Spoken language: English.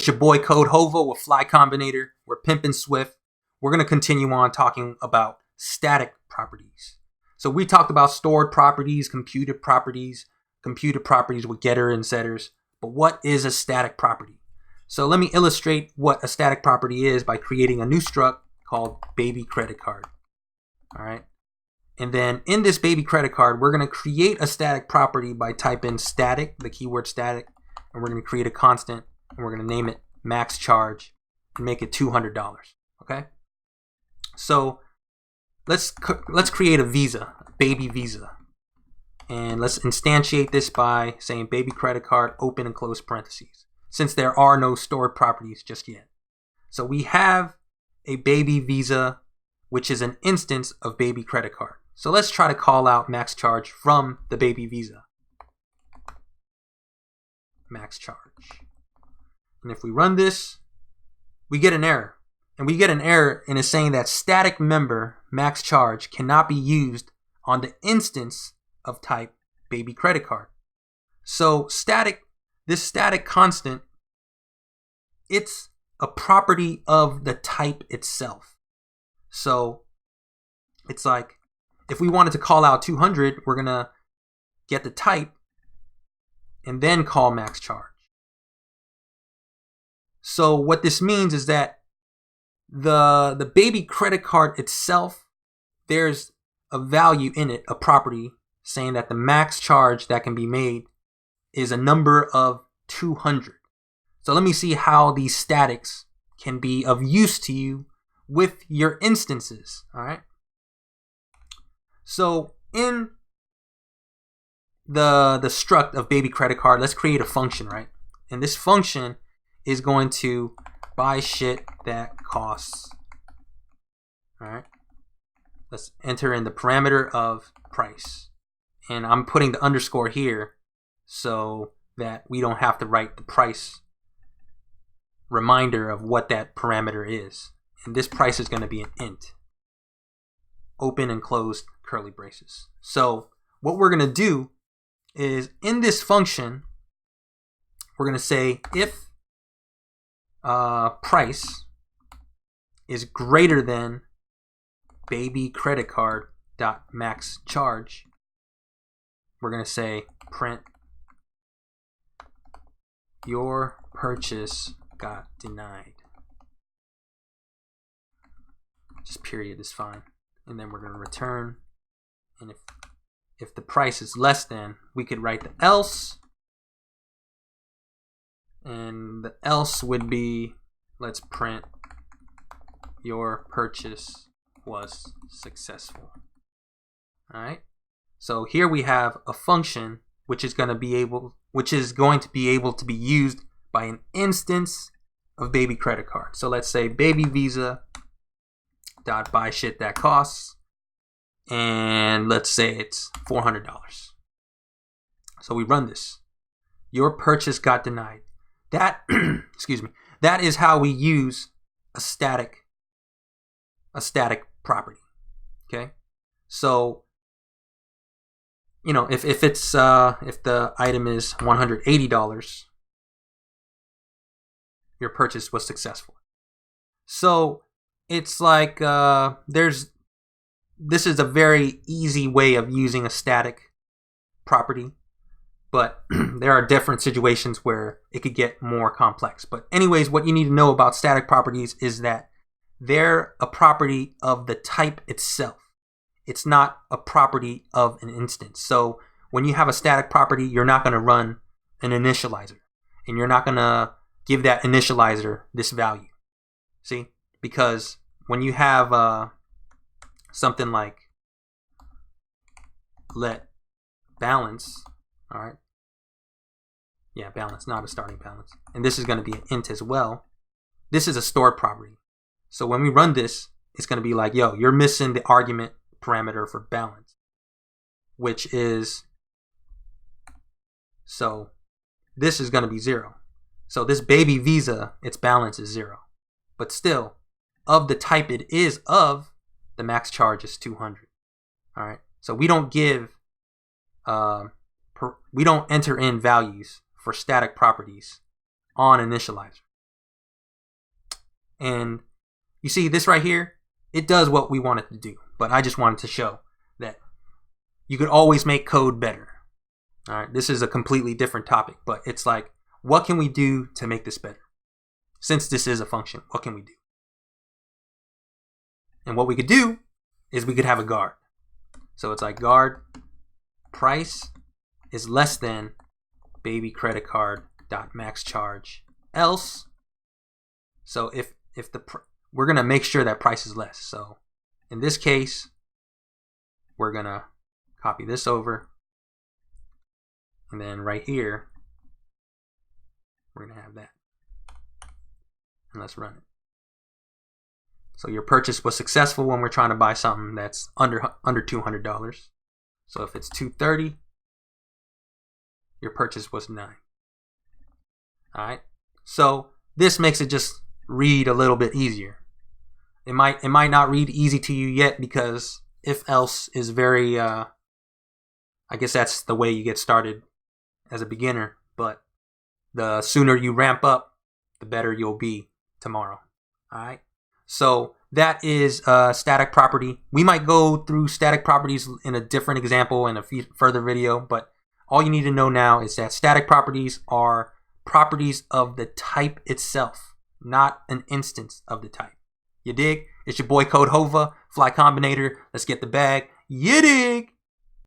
It's your boy Codehova with Fly Combinator. We're pimping Swift. We're going to continue on talking about static properties. So we talked about stored properties, computed properties with getter and setters. But what is a static property? So let me illustrate what a static property is by creating a new struct called baby credit card. All right. And then in this baby credit card, we're going to create a static property by typing static, the keyword static, and we're going to create a constant, and we're going to name it max charge and make it $200. Okay. So let's create a visa, baby visa, and let's instantiate this by saying baby credit card, open and close parentheses, since there are no stored properties just yet. So we have a baby visa, which is an instance of baby credit card. So let's try to call out max charge from the baby visa. Max charge. And if we run this, we get an error. And we get an error, and it's saying that static member max charge cannot be used on the instance of type baby credit card. So this static constant, it's a property of the type itself. So it's like, if we wanted to call out 200, we're going to get the type and then call max charge. So what this means is that the baby credit card itself, there's a value in it, a property, saying that the max charge that can be made is a number of 200. So let me see how these statics can be of use to you with your instances. All right. So in the struct of baby credit card, let's create a function, right? And this function is going to buy shit that costs. All right. Let's enter in the parameter of price. And I'm putting the underscore here so that we don't have to write the price reminder of what that parameter is. And this price is going to be an int. Open and closed curly braces. So what we're going to do is in this function, we're going to say if price is greater than baby credit card dot max charge, we're going to say print your purchase got denied. Just period is fine. And then we're going to return. And if the price is less than, we could write the else. And the else would be, let's print your purchase was successful. All right. So here we have a function which is going to be able to be used by an instance of baby credit card. So let's say baby visa dot buy shit that costs, and let's say it's $400. So we run this. Your purchase got denied. That excuse me. That is how we use a static property. Okay. So if the item is $180, your purchase was successful. So it's like this is a very easy way of using a static property, but there are different situations where it could get more complex. But anyways, what you need to know about static properties is that they're a property of the type itself. It's not a property of an instance. So when you have a static property, you're not going to run an initializer, and you're not going to give that initializer this value. See? Because when you have something like let balance, all right? Yeah, balance, not a starting balance. And this is going to be an int as well. This is a stored property. So when we run this, it's going to be like, yo, you're missing the argument parameter for balance, which is, so this is going to be 0. So this baby visa, its balance is 0. But still, of the type it is of, the max charge is 200. All right. So we don't we don't enter in values for static properties on initializer. And you see this right here, it does what we want it to do. But I just wanted to show that you could always make code better. All right, this is a completely different topic, but it's like, what can we do to make this better? Since this is a function, what can we do? And what we could do is we could have a guard. So it's like guard price is less than baby credit card dot max charge else. So if we're gonna make sure that price is less. So in this case, we're gonna copy this over, and then right here we're gonna have that. And let's run it. So your purchase was successful when we're trying to buy something that's under $200. So if it's $230, your purchase was $9. All right. So this makes it just read a little bit easier. It might not read easy to you yet because if else is very I guess that's the way you get started as a beginner, but the sooner you ramp up, the better you'll be tomorrow. All right. So that is a static property. We might go through static properties in a different example in a further video, but all you need to know now is that static properties are properties of the type itself, not an instance of the type. You dig? It's your boy Codehova, Fly Combinator. Let's get the bag. You dig?